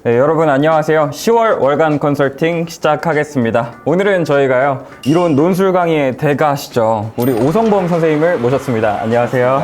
네, 여러분 안녕하세요. 10월 월간 컨설팅 시작하겠습니다. 오늘은 저희가요, 이론 논술 강의의 대가시죠, 우리 오성범 선생님을 모셨습니다. 안녕하세요.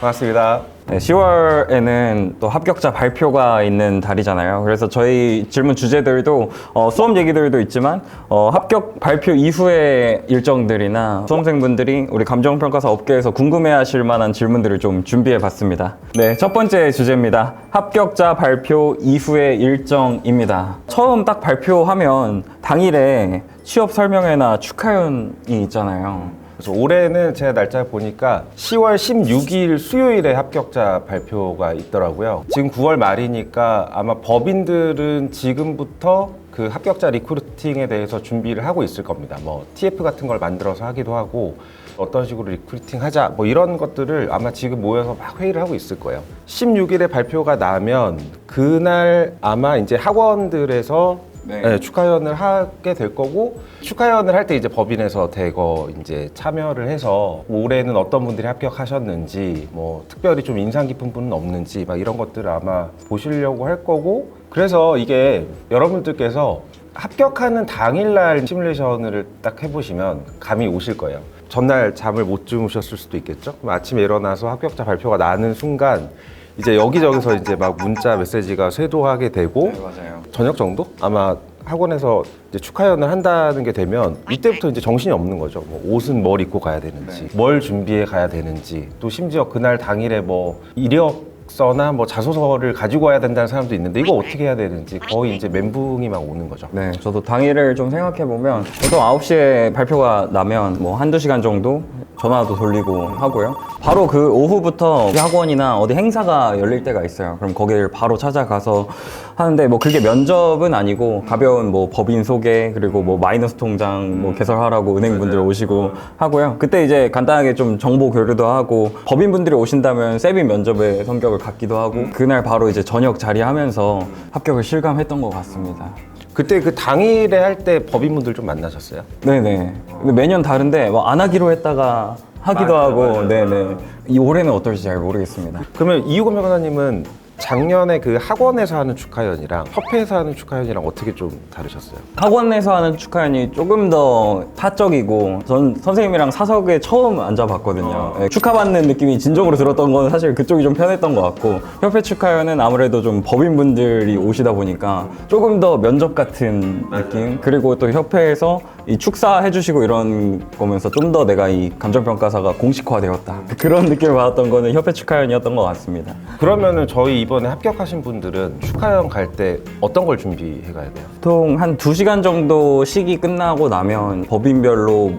반갑습니다. 네, 10월에는 또 합격자 발표가 있는 달이잖아요. 그래서 저희 질문 주제들도 수업 얘기들도 있지만 합격 발표 이후의 일정들이나 수험생분들이 우리 감정평가사 업계에서 궁금해하실 만한 질문들을 좀 준비해봤습니다. 네, 첫 번째 주제입니다. 합격자 발표 이후의 일정입니다. 처음 딱 발표하면 당일에 취업 설명회나 축하연이 있잖아요. 그래서 올해는 제가 날짜 보니까 10월 16일 수요일에 합격자 발표가 있더라고요. 지금 9월 말이니까 아마 법인들은 지금부터 그 합격자 리크루팅에 대해서 준비를 하고 있을 겁니다. 뭐 TF 같은 걸 만들어서 하기도 하고 어떤 식으로 리크루팅 하자 뭐 이런 것들을 아마 지금 모여서 막 회의를 하고 있을 거예요. 16일에 발표가 나면 그날 아마 이제 학원들에서 네, 축하연을 하게 될 거고, 축하연을 할 때 이제 법인에서 대거 이제 참여를 해서 올해는 어떤 분들이 합격하셨는지, 뭐 특별히 좀 인상 깊은 분은 없는지 막 이런 것들을 아마 보시려고 할 거고, 그래서 이게 여러분들께서 합격하는 당일날 시뮬레이션을 딱 해보시면 감이 오실 거예요. 전날 잠을 못 주무셨을 수도 있겠죠. 아침에 일어나서 합격자 발표가 나는 순간 이제 여기저기서 이제 막 문자 메시지가 쇄도하게 되고, 네, 맞아요. 저녁 정도? 아마 학원에서 이제 축하연을 한다는 게 되면 이때부터 이제 정신이 없는 거죠. 뭐 옷은 뭘 입고 가야 되는지, 뭘 준비해 가야 되는지, 또 심지어 그날 당일에 뭐 이력서나 뭐 자소서를 가지고 와야 된다는 사람도 있는데 이거 어떻게 해야 되는지 거의 이제 멘붕이 막 오는 거죠. 네, 저도 당일을 좀 생각해보면 보통 9시에 발표가 나면 뭐 한두 시간 정도 전화도 돌리고 하고요. 바로 그 오후부터 학원이나 어디 행사가 열릴 때가 있어요. 그럼 거기를 바로 찾아가서 하는데, 뭐 그게 면접은 아니고 가벼운 뭐 법인 소개, 그리고 뭐 마이너스 통장 뭐 개설하라고 은행분들 오시고 하고요. 그때 이제 간단하게 좀 정보 교류도 하고, 법인분들이 오신다면 세비 면접의 성격을 갖기도 하고, 그날 바로 이제 저녁 자리하면서 합격을 실감했던 것 같습니다. 그때 그 당일에 할 때 법인분들 좀 만나셨어요? 네네. 근데 매년 다른데 뭐 안 하기로 했다가 하기도 하고, 네네. 이 올해는 어떨지 잘 모르겠습니다. 그러면 이유건 변호사님은 작년에 그 학원에서 하는 축하연이랑 협회에서 하는 축하연이랑 어떻게 좀 다르셨어요? 학원에서 하는 축하연이 조금 더 사적이고, 전 선생님이랑 사석에 처음 앉아봤거든요. 네, 축하받는 느낌이 진정으로 들었던 건 사실 그쪽이 좀 편했던 것 같고, 협회 축하연은 아무래도 좀 법인분들이 오시다 보니까 조금 더 면접 같은 느낌, 그리고 또 협회에서 이 축사해주시고 이런 거면서 좀 더 내가 이 감정평가사가 공식화되었다, 그런 느낌을 받았던 거는 협회 축하연이었던 것 같습니다. 그러면은 저희 이번에 합격하신 분들은 축하연 갈 때 어떤 걸 준비해 가야 돼요? 보통 한 2시간 정도 시기 끝나고 나면 법인별로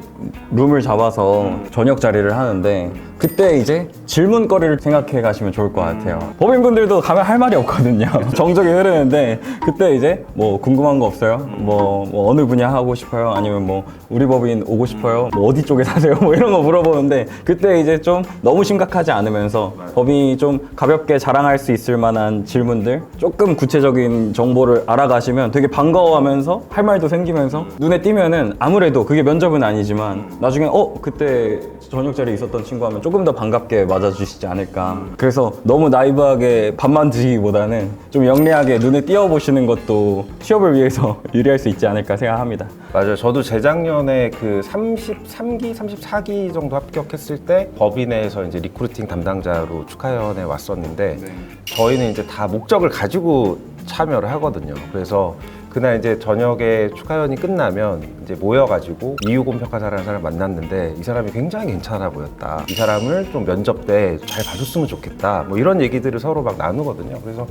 룸을 잡아서 저녁 자리를 하는데, 그때 이제 질문거리를 생각해 가시면 좋을 것 같아요. 법인분들도 가면 할 말이 없거든요. 정적이 흐르는데, 그때 이제 뭐 궁금한 거 없어요? 뭐 어느 분야 하고 싶어요? 아니면 뭐 우리 법인 오고 싶어요? 뭐 어디 쪽에 사세요? 뭐 이런 거 물어보는데, 그때 이제 좀 너무 심각하지 않으면서 법인이 좀 가볍게 자랑할 수 있을 만한 질문들, 조금 구체적인 정보를 알아가시면 되게 반가워하면서 할 말도 생기면서 눈에 띄면은, 아무래도 그게 면접은 아니지만 나중에 그때 저녁 자리에 있었던 친구 하면 조금 더 반갑게 맞아주시지 않을까. 그래서 너무 나이브하게 밥만 드시기보다는 좀 영리하게 눈에 띄어보시는 것도 취업을 위해서 유리할 수 있지 않을까 생각합니다. 맞아요. 저도 재작년에 그 33기, 34기 정도 합격했을 때 법인에서 이제 리크루팅 담당자로 축하연에 왔었는데, 저희는 이제 다 목적을 가지고 참여를 하거든요. 그래서 그날 이제 저녁에 축하연이 끝나면 이제 모여가지고 이유곤 평가사라는 사람을 만났는데, 이 사람이 굉장히 괜찮아 보였다, 이 사람을 좀 면접 때 잘 봐줬으면 좋겠다, 뭐 이런 얘기들을 서로 막 나누거든요. 그래서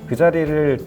그 자리를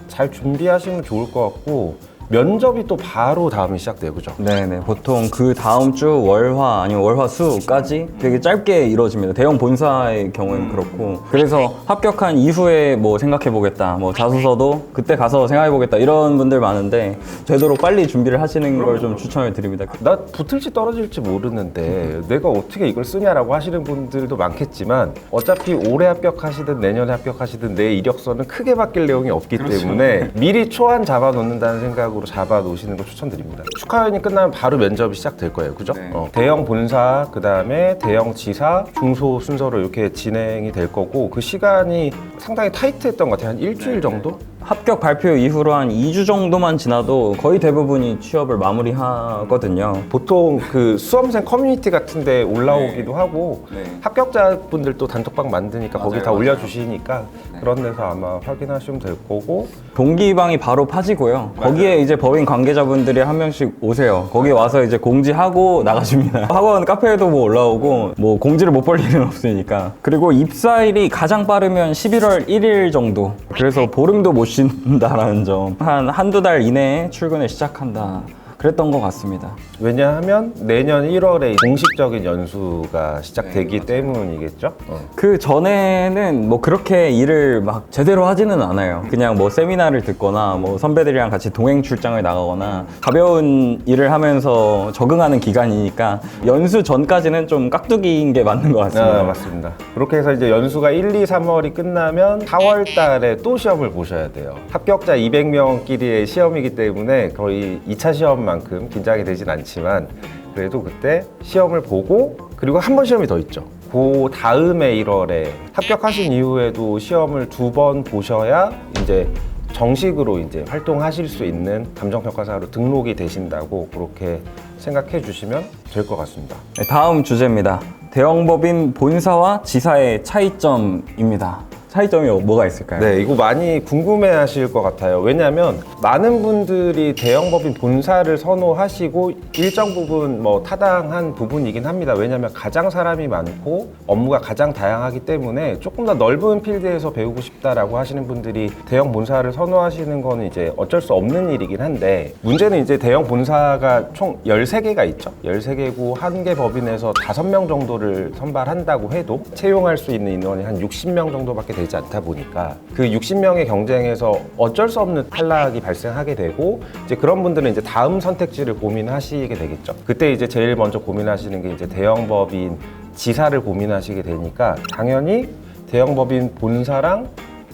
잘 준비하시면 좋을 것 같고, 면접이 또 바로 다음이 시작돼요, 그죠? 네네. 보통 그 다음 주 월화 아니면 월화수까지 되게 짧게 이루어집니다. 대형 본사의 경우는 그렇고. 그래서 합격한 이후에 뭐 생각해보겠다, 뭐 자소서도 그때 가서 생각해보겠다, 이런 분들 많은데, 되도록 빨리 준비를 하시는 걸 좀 추천을 드립니다. 나 붙을지 떨어질지 모르는데 내가 어떻게 이걸 쓰냐라고 하시는 분들도 많겠지만, 어차피 올해 합격하시든 내년에 합격하시든 내 이력서는 크게 바뀔 내용이 없기 때문에 미리 초안 잡아놓는다는 생각으로 잡아놓으시는 걸 추천드립니다. 축하연이 끝나면 바로 면접이 시작될 거예요, 그죠? 대형 본사, 그 다음에 대형 지사, 중소 순서로 이렇게 진행이 될 거고, 그 시간이 상당히 타이트했던 것 같아요. 한 일주일 정도? 합격 발표 이후로 한 2주 정도만 지나도 거의 대부분이 취업을 마무리하거든요. 보통 그 수험생 커뮤니티 같은데 올라오기도 하고 네. 합격자분들도 단톡방 만드니까 거기 맞아요, 다 맞아요. 올려주시니까 그런 데서 아마 확인하시면 될 거고. 동기방이 바로 파지고요. 거기에 이제 법인 관계자분들이 한 명씩 오세요. 거기 와서 이제 공지하고 나가십니다. 학원 카페에도 뭐 올라오고 뭐 공지를 못 볼 일은 없으니까. 그리고 입사일이 가장 빠르면 11월 1일 정도. 그래서 보름도 못 쉰다라는 점. 한두 달 이내에 출근을 시작한다. 그랬던 것 같습니다. 왜냐하면 내년 1월에 공식적인 연수가 시작되기 때문이겠죠. 그 전에는 뭐 그렇게 일을 막 제대로 하지는 않아요. 그냥 뭐 세미나를 듣거나 뭐 선배들이랑 같이 동행 출장을 나가거나 가벼운 일을 하면서 적응하는 기간이니까 연수 전까지는 좀 깍두기인 게 맞는 것 같습니다. 맞습니다. 그렇게 해서 이제 연수가 1, 2, 3월이 끝나면 4월 달에 또 시험을 보셔야 돼요. 합격자 200명끼리의 시험이기 때문에 거의 2차 시험만큼 긴장이 되진 않지만 그래도 그때 시험을 보고 그리고 한 번 시험이 더 있죠. 그 다음에 1월에 합격하신 이후에도 시험을 2번 보셔야 이제 정식으로 이제 활동하실 수 있는 감정평가사로 등록이 되신다고 그렇게 생각해 주시면 될 것 같습니다. 네, 다음 주제입니다. 대형법인 본사와 지사의 차이점입니다. 차이점이 뭐가 있을까요? 네, 이거 많이 궁금해 하실 것 같아요. 왜냐하면 많은 분들이 대형법인 본사를 선호하시고 일정 부분 뭐 타당한 부분이긴 합니다. 왜냐하면 가장 사람이 많고 업무가 가장 다양하기 때문에 조금 더 넓은 필드에서 배우고 싶다라고 하시는 분들이 대형 본사를 선호하시는 거는 이제 어쩔 수 없는 일이긴 한데 문제는 이제 대형 본사가 총 13개가 있죠. 13개고 한 개 법인에서 5명 정도를 선발한다고 해도 채용할 수 있는 인원이 한 60명 정도밖에 되지 않다 보니까 그 60명의 경쟁에서 어쩔 수 없는 탈락이 발생하게 되고 이제 그런 분들은 이제 다음 선택지를 고민하시게 되겠죠. 그때 이제 제일 먼저 고민하시는 게 이제 대형법인 지사를 고민하시게 되니까 당연히 대형법인 본사랑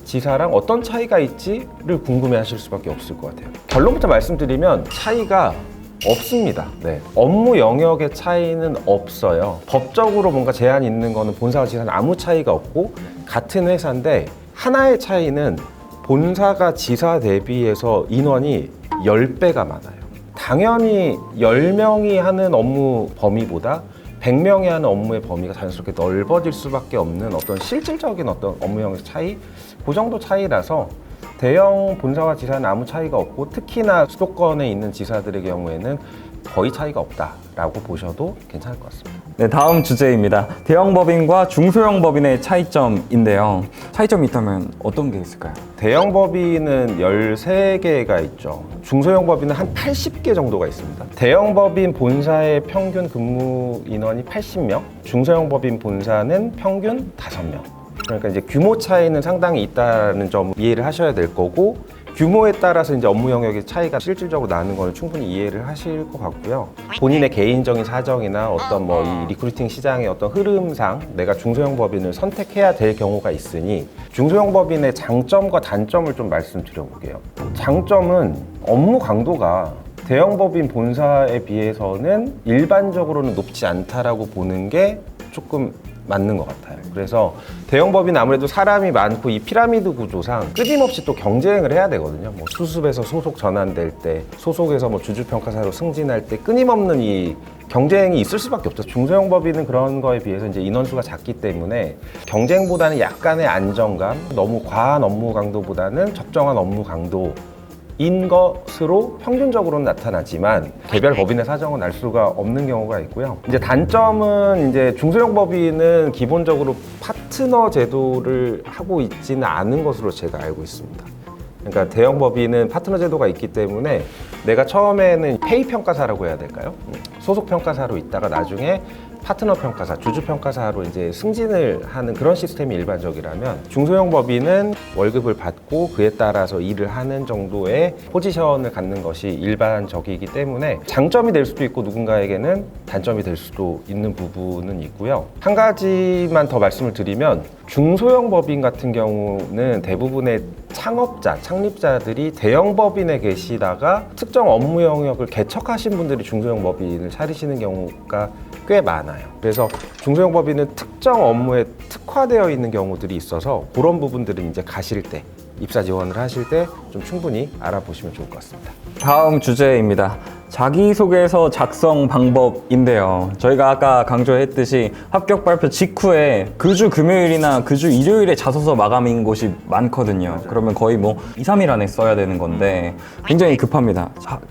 지사랑 어떤 차이가 있지를 궁금해 하실 수밖에 없을 것 같아요. 결론부터 말씀드리면 차이가 없습니다. 네. 업무 영역의 차이는 없어요. 법적으로 뭔가 제한이 있는 거는 본사와 지사는 아무 차이가 없고 같은 회사인데 하나의 차이는 본사가 지사 대비해서 인원이 10배가 많아요. 당연히 10명이 하는 업무 범위보다 100명이 하는 업무의 범위가 자연스럽게 넓어질 수밖에 없는 어떤 실질적인 어떤 업무 영역 차이? 그 정도 차이라서 대형 본사와 지사는 아무 차이가 없고 특히나 수도권에 있는 지사들의 경우에는 거의 차이가 없다라고 보셔도 괜찮을 것 같습니다. 네, 다음 주제입니다. 대형 법인과 중소형 법인의 차이점인데요. 차이점이 있다면 어떤 게 있을까요? 대형 법인은 13개가 있죠. 중소형 법인은 한 80개 정도가 있습니다. 대형 법인 본사의 평균 근무 인원이 80명, 중소형 법인 본사는 평균 5명. 그러니까 이제 규모 차이는 상당히 있다는 점 이해를 하셔야 될 거고 규모에 따라서 이제 업무 영역의 차이가 실질적으로 나는 거는 충분히 이해를 하실 것 같고요. 본인의 개인적인 사정이나 어떤 뭐 이 리크루팅 시장의 어떤 흐름상 내가 중소형 법인을 선택해야 될 경우가 있으니 중소형 법인의 장점과 단점을 좀 말씀드려 볼게요. 장점은 업무 강도가 대형 법인 본사에 비해서는 일반적으로는 높지 않다라고 보는 게 조금 맞는 것 같아요. 그래서 대형 법인은 아무래도 사람이 많고 이 피라미드 구조상 끊임없이 또 경쟁을 해야 되거든요. 뭐 수습에서 소속 전환될 때, 소속에서 뭐 주주평가사로 승진할 때 끊임없는 이 경쟁이 있을 수밖에 없죠. 중소형 법인은 그런 거에 비해서 이제 인원수가 작기 때문에 경쟁보다는 약간의 안정감, 너무 과한 업무 강도보다는 적정한 업무 강도 인 것으로 평균적으로는 나타나지만 개별 법인의 사정은 알 수가 없는 경우가 있고요. 이제 단점은 이제 중소형 법인은 기본적으로 파트너 제도를 하고 있지는 않은 것으로 제가 알고 있습니다. 그러니까 대형 법인은 파트너 제도가 있기 때문에 내가 처음에는 페이 평가사라고 해야 될까요? 소속 평가사로 있다가 나중에 파트너 평가사, 주주 평가사로 이제 승진을 하는 그런 시스템이 일반적이라면 중소형 법인은 월급을 받고 그에 따라서 일을 하는 정도의 포지션을 갖는 것이 일반적이기 때문에 장점이 될 수도 있고 누군가에게는 단점이 될 수도 있는 부분은 있고요. 한 가지만 더 말씀을 드리면 중소형 법인 같은 경우는 대부분의 창업자, 창립자들이 대형 법인에 계시다가 특정 업무 영역을 개척하신 분들이 중소형 법인을 차리시는 경우가 꽤 많아요. 그래서 중소형 법인은 특정 업무에 특화되어 있는 경우들이 있어서 그런 부분들은 이제 가실 때 입사 지원을 하실 때 좀 충분히 알아보시면 좋을 것 같습니다. 다음 주제입니다. 자기소개서 작성 방법인데요. 저희가 아까 강조했듯이 합격 발표 직후에 그 주 금요일이나 그 주 일요일에 자소서 마감인 곳이 많거든요. 그러면 거의 뭐 2, 3일 안에 써야 되는 건데 굉장히 급합니다.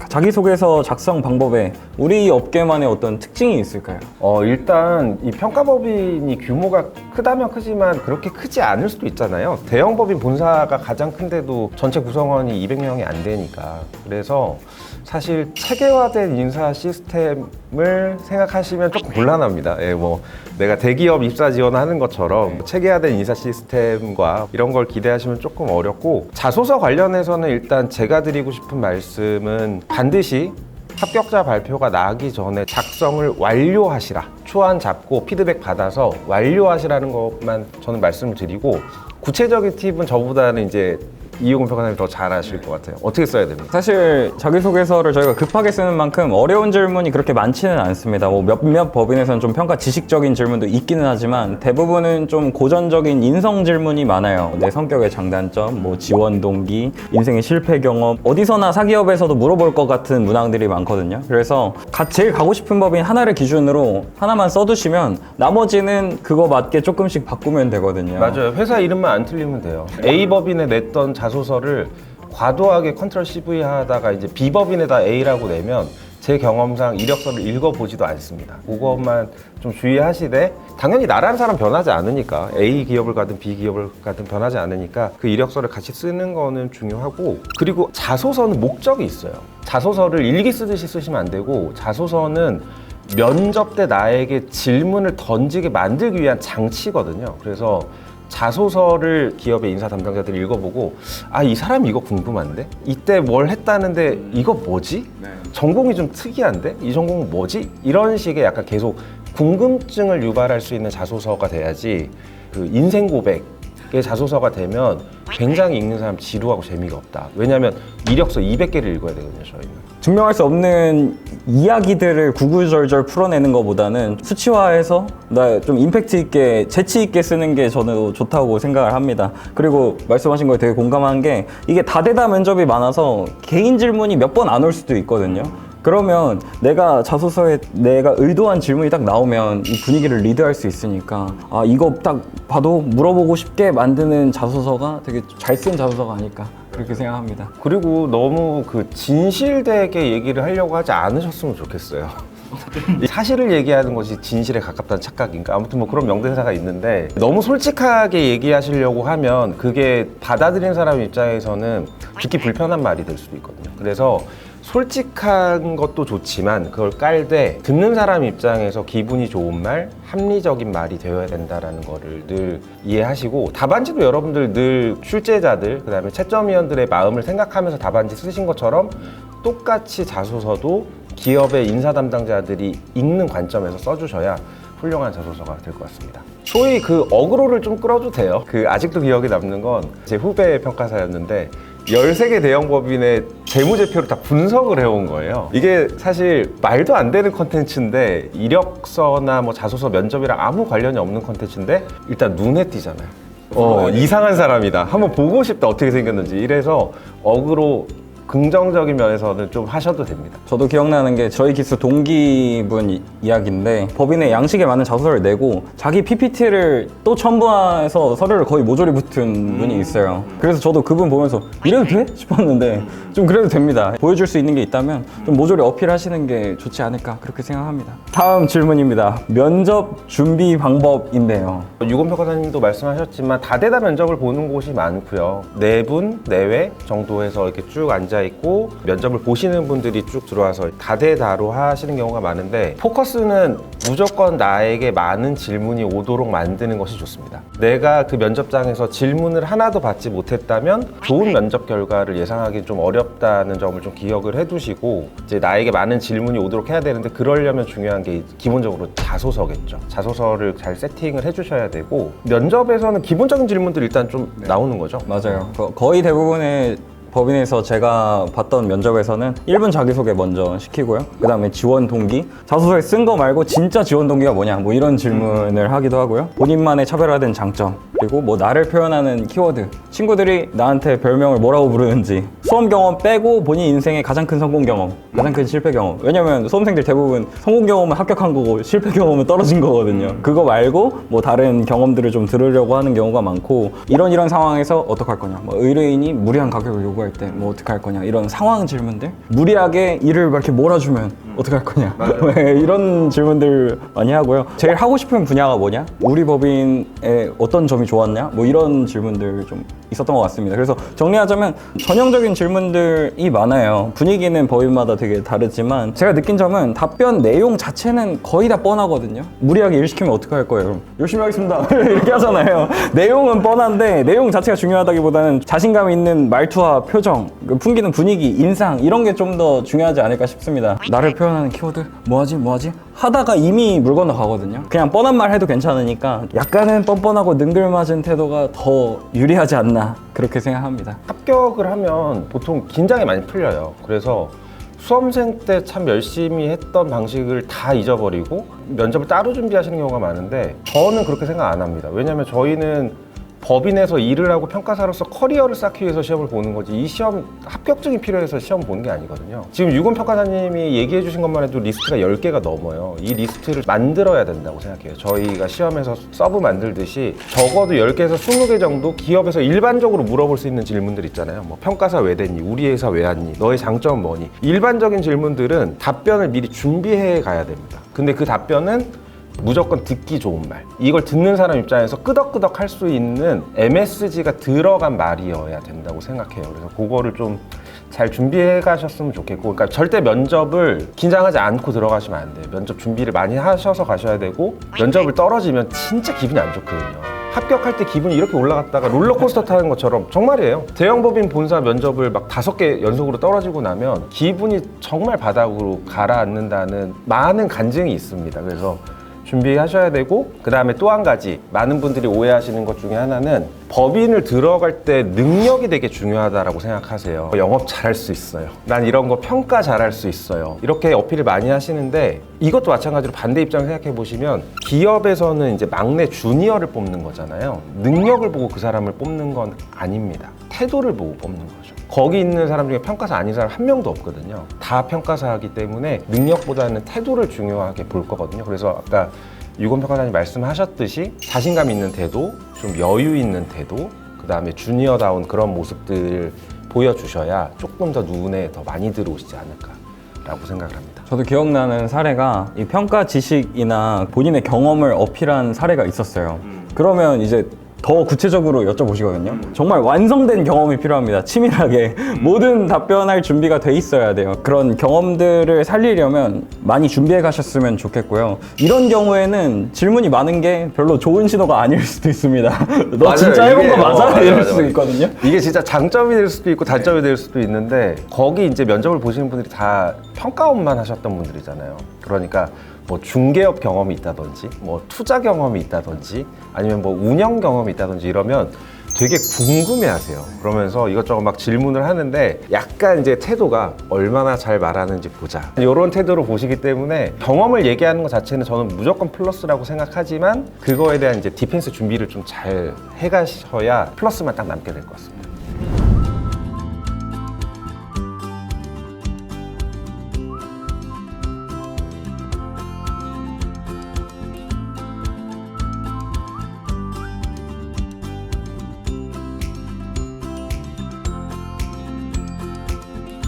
자기소개서 작성 방법에 우리 업계만의 어떤 특징이 있을까요? 일단 이 평가법인이 규모가 크다면 크지만 그렇게 크지 않을 수도 있잖아요. 대형 법인 본사가 가장 큰데도 전체 구성원이 200명이 안 되니까. 그래서 사실 체계화된 인사 시스템을 생각하시면 조금 곤란합니다. 예, 뭐 내가 대기업 입사 지원하는 것처럼 체계화된 인사 시스템과 이런 걸 기대하시면 조금 어렵고, 자소서 관련해서는 일단 제가 드리고 싶은 말씀은 반드시 합격자 발표가 나기 전에 작성을 완료하시라. 초안 잡고 피드백 받아서 완료하시라는 것만 저는 말씀을 드리고, 구체적인 팁은 저보다는 이제 이용훈 평가사님이 더 잘 아실 것 같아요. 어떻게 써야 됩니까? 사실 자기소개서를 저희가 급하게 쓰는 만큼 어려운 질문이 그렇게 많지는 않습니다. 뭐 몇몇 법인에서는 좀 평가 지식적인 질문도 있기는 하지만 대부분은 좀 고전적인 인성 질문이 많아요. 내 성격의 장단점, 뭐 지원 동기, 인생의 실패 경험, 어디서나 사기업에서도 물어볼 것 같은 문항들이 많거든요. 그래서 제일 가고 싶은 법인 하나를 기준으로 하나만 써두시면 나머지는 그거 맞게 조금씩 바꾸면 되거든요. 맞아요. 회사 이름만 안 틀리면 돼요. A 법인에 냈던 자소서를 과도하게 컨트롤 CV 하다가 이제 B 법인에다 A라고 내면 제 경험상 이력서를 읽어보지도 않습니다. 그것만 좀 주의하시되, 당연히 나라는 사람 변하지 않으니까, A 기업을 가든 B 기업을 가든 변하지 않으니까 그 이력서를 같이 쓰는 거는 중요하고, 그리고 자소서는 목적이 있어요. 자소서를 일기 쓰듯이 쓰시면 안 되고, 자소서는 면접 때 나에게 질문을 던지게 만들기 위한 장치거든요. 그래서 자소서를 기업의 인사 담당자들이 읽어보고, 아, 이 사람이 이거 궁금한데? 이때 뭘 했다는데 이거 뭐지? 전공이 좀 특이한데? 이 전공은 뭐지? 이런 식의 약간 계속 궁금증을 유발할 수 있는 자소서가 돼야지, 그 인생 고백의 자소서가 되면 굉장히 읽는 사람 지루하고 재미가 없다. 왜냐하면 이력서 200개를 읽어야 되거든요, 저희는. 증명할 수 없는 이야기들을 구구절절 풀어내는 것보다는 수치화해서 나 좀 임팩트 있게, 재치 있게 쓰는 게 저는 좋다고 생각을 합니다. 그리고 말씀하신 거에 되게 공감한 게, 이게 다대다 면접이 많아서 개인 질문이 몇 번 안 올 수도 있거든요. 그러면 내가 자소서에 내가 의도한 질문이 딱 나오면 이 분위기를 리드할 수 있으니까, 아, 이거 딱 봐도 물어보고 싶게 만드는 자소서가 되게 잘 쓴 자소서가 아닐까, 그렇게 생각합니다. 그리고 너무 그 진실되게 얘기를 하려고 하지 않으셨으면 좋겠어요. 사실을 얘기하는 것이 진실에 가깝다는 착각인가? 아무튼 뭐 그런 명대사가 있는데, 너무 솔직하게 얘기하시려고 하면 그게 받아들이는 사람 입장에서는 듣기 불편한 말이 될 수도 있거든요. 그래서 솔직한 것도 좋지만 그걸 깔되 듣는 사람 입장에서 기분이 좋은 말, 합리적인 말이 되어야 된다는 거를 늘 이해하시고, 답안지도 여러분들 늘 출제자들, 그 다음에 채점위원들의 마음을 생각하면서 답안지 쓰신 것처럼 똑같이 자소서도 기업의 인사 담당자들이 읽는 관점에서 써주셔야 훌륭한 자소서가 될 것 같습니다. 소위 그 어그로를 좀 끌어도 돼요. 그 아직도 기억에 남는 건 제 후배 평가사였는데 13개 대형 법인의 재무제표를 다 분석을 해온 거예요. 이게 사실 말도 안 되는 컨텐츠인데, 이력서나 뭐 자소서 면접이랑 아무 관련이 없는 컨텐츠인데 일단 눈에 띄잖아요. 이상한 사람이다. 한번 보고 싶다. 어떻게 생겼는지. 이래서 어그로 긍정적인 면에서는 좀 하셔도 됩니다. 저도 기억나는 게 저희 기수 동기분 이야기인데, 법인에 양식에 맞는 자소서를 내고 자기 PPT를 또 첨부해서 서류를 거의 모조리 붙은 분이 있어요. 그래서 저도 그분 보면서 이래도 돼? 싶었는데 좀 그래도 됩니다. 보여줄 수 있는 게 있다면 좀 모조리 어필하시는 게 좋지 않을까, 그렇게 생각합니다. 다음 질문입니다. 면접 준비 방법인데요. 유건 평가사님도 말씀하셨지만 다대다 면접을 보는 곳이 많고요. 4분 내외 정도에서 이렇게 쭉 앉아 있고 면접을 보시는 분들이 쭉 들어와서 다대다로 하시는 경우가 많은데, 포커스는 무조건 나에게 많은 질문이 오도록 만드는 것이 좋습니다. 내가 그 면접장에서 질문을 하나도 받지 못했다면 좋은 면접 결과를 예상하기 좀 어렵다는 점을 좀 기억을 해두시고, 이제 나에게 많은 질문이 오도록 해야 되는데, 그러려면 중요한 게 기본적으로 자소서겠죠. 자소서를 잘 세팅을 해주셔야 되고, 면접에서는 기본적인 질문들이 일단 좀 나오는 거죠. 맞아요. 거의 대부분의 법인에서 제가 봤던 면접에서는 1분 자기소개 먼저 시키고요. 그 다음에 지원 동기, 자소서에 쓴 거 말고 진짜 지원 동기가 뭐냐 뭐 이런 질문을 하기도 하고요. 본인만의 차별화된 장점, 그리고 뭐 나를 표현하는 키워드, 친구들이 나한테 별명을 뭐라고 부르는지, 수험 경험 빼고 본인 인생의 가장 큰 성공 경험, 가장 큰 실패 경험. 왜냐면 수험생들 대부분 성공 경험은 합격한 거고 실패 경험은 떨어진 거거든요. 그거 말고 뭐 다른 경험들을 좀 들으려고 하는 경우가 많고, 이런 상황에서 어떡할 거냐, 뭐 의뢰인이 무리한 가격을 요구할 때 뭐 어떡할 거냐, 이런 상황 질문들, 무리하게 일을 막 이렇게 몰아주면 어떡할 거냐 이런 질문들 많이 하고요. 제일 하고 싶은 분야가 뭐냐, 우리 법인의 어떤 점이 좋았냐, 뭐 이런 질문들 좀 있었던 것 같습니다. 그래서 정리하자면 전형적인 질문들이 많아요. 분위기는 법인마다 되게 다르지만 제가 느낀 점은 답변 내용 자체는 거의 다 뻔하거든요. 무리하게 일 시키면 어떡할 거예요? 열심히 하겠습니다 이렇게 하잖아요. 내용은 뻔한데 내용 자체가 중요하다기보다는 자신감 있는 말투와 표정, 풍기는 분위기, 인상, 이런 게 좀 더 중요하지 않을까 싶습니다. 나를 표현하는 키워드 뭐하지 하다가 이미 물 건너가거든요. 그냥 뻔한 말 해도 괜찮으니까 약간은 뻔뻔하고 능글맞은 태도가 더 유리하지 않나, 그렇게 생각합니다. 합격을 하면 보통 긴장이 많이 풀려요. 그래서 수험생 때 참 열심히 했던 방식을 다 잊어버리고 면접을 따로 준비하시는 경우가 많은데, 저는 그렇게 생각 안 합니다. 왜냐면 저희는 법인에서 일을 하고 평가사로서 커리어를 쌓기 위해서 시험을 보는 거지, 이 시험 합격증이 필요해서 시험 보는 게 아니거든요. 지금 유건 평가사님이 얘기해 주신 것만 해도 리스트가 10개가 넘어요. 이 리스트를 만들어야 된다고 생각해요. 저희가 시험에서 서브 만들듯이 적어도 10개에서 20개 정도 기업에서 일반적으로 물어볼 수 있는 질문들 있잖아요. 뭐 평가사 왜 됐니? 우리 회사 왜 왔니? 너의 장점은 뭐니? 일반적인 질문들은 답변을 미리 준비해 가야 됩니다. 근데 그 답변은 무조건 듣기 좋은 말, 이걸 듣는 사람 입장에서 끄덕끄덕 할 수 있는 MSG가 들어간 말이어야 된다고 생각해요. 그래서 그거를 좀 잘 준비해 가셨으면 좋겠고, 그러니까 절대 면접을 긴장하지 않고 들어가시면 안 돼요. 면접 준비를 많이 하셔서 가셔야 되고, 면접을 떨어지면 진짜 기분이 안 좋거든요. 합격할 때 기분이 이렇게 올라갔다가 롤러코스터 타는 것처럼, 정말이에요. 대형법인 본사 면접을 막 5개 연속으로 떨어지고 나면 기분이 정말 바닥으로 가라앉는다는 많은 간증이 있습니다. 그래서 준비하셔야 되고, 그 다음에 또 한 가지 많은 분들이 오해하시는 것 중에 하나는 법인을 들어갈 때 능력이 되게 중요하다고 생각하세요. 영업 잘할 수 있어요, 난 이런 거 평가 잘할 수 있어요, 이렇게 어필을 많이 하시는데, 이것도 마찬가지로 반대 입장 생각해 보시면 기업에서는 이제 막내 주니어를 뽑는 거잖아요. 능력을 보고 그 사람을 뽑는 건 아닙니다. 태도를 보고 뽑는 거죠. 거기 있는 사람 중에 평가사 아닌 사람 한 명도 없거든요. 다 평가사이기 때문에 능력보다는 태도를 중요하게 볼 거거든요. 그래서 아까 유건 평가사님 말씀하셨듯이 자신감 있는 태도, 좀 여유 있는 태도, 그 다음에 주니어다운 그런 모습들 보여주셔야 조금 더 눈에 더 많이 들어오시지 않을까라고 생각을 합니다. 저도 기억나는 사례가 이 평가 지식이나 본인의 경험을 어필한 사례가 있었어요. 그러면 이제 더 구체적으로 여쭤보시거든요. 정말 완성된 경험이 필요합니다. 치밀하게 모든 답변할 준비가 돼 있어야 돼요. 그런 경험들을 살리려면 많이 준비해 가셨으면 좋겠고요. 이런 경우에는 질문이 많은 게 별로 좋은 신호가 아닐 수도 있습니다. 너 맞아요. 진짜 해본 거 맞아? 맞아요. 이럴 수도 있거든요. 이게 진짜 장점이 될 수도 있고 단점이 될 수도 있는데, 거기 이제 면접을 보시는 분들이 다 평가업만 하셨던 분들이잖아요. 그러니까 뭐 중개업 경험이 있다든지, 뭐 투자 경험이 있다든지, 아니면 뭐 운영 경험이 있다든지 이러면 되게 궁금해하세요. 그러면서 이것저것 막 질문을 하는데 약간 이제 태도가 얼마나 잘 말하는지 보자, 이런 태도로 보시기 때문에 경험을 얘기하는 것 자체는 저는 무조건 플러스라고 생각하지만, 그거에 대한 이제 디펜스 준비를 좀 잘 해가셔야 플러스만 딱 남게 될 것 같습니다.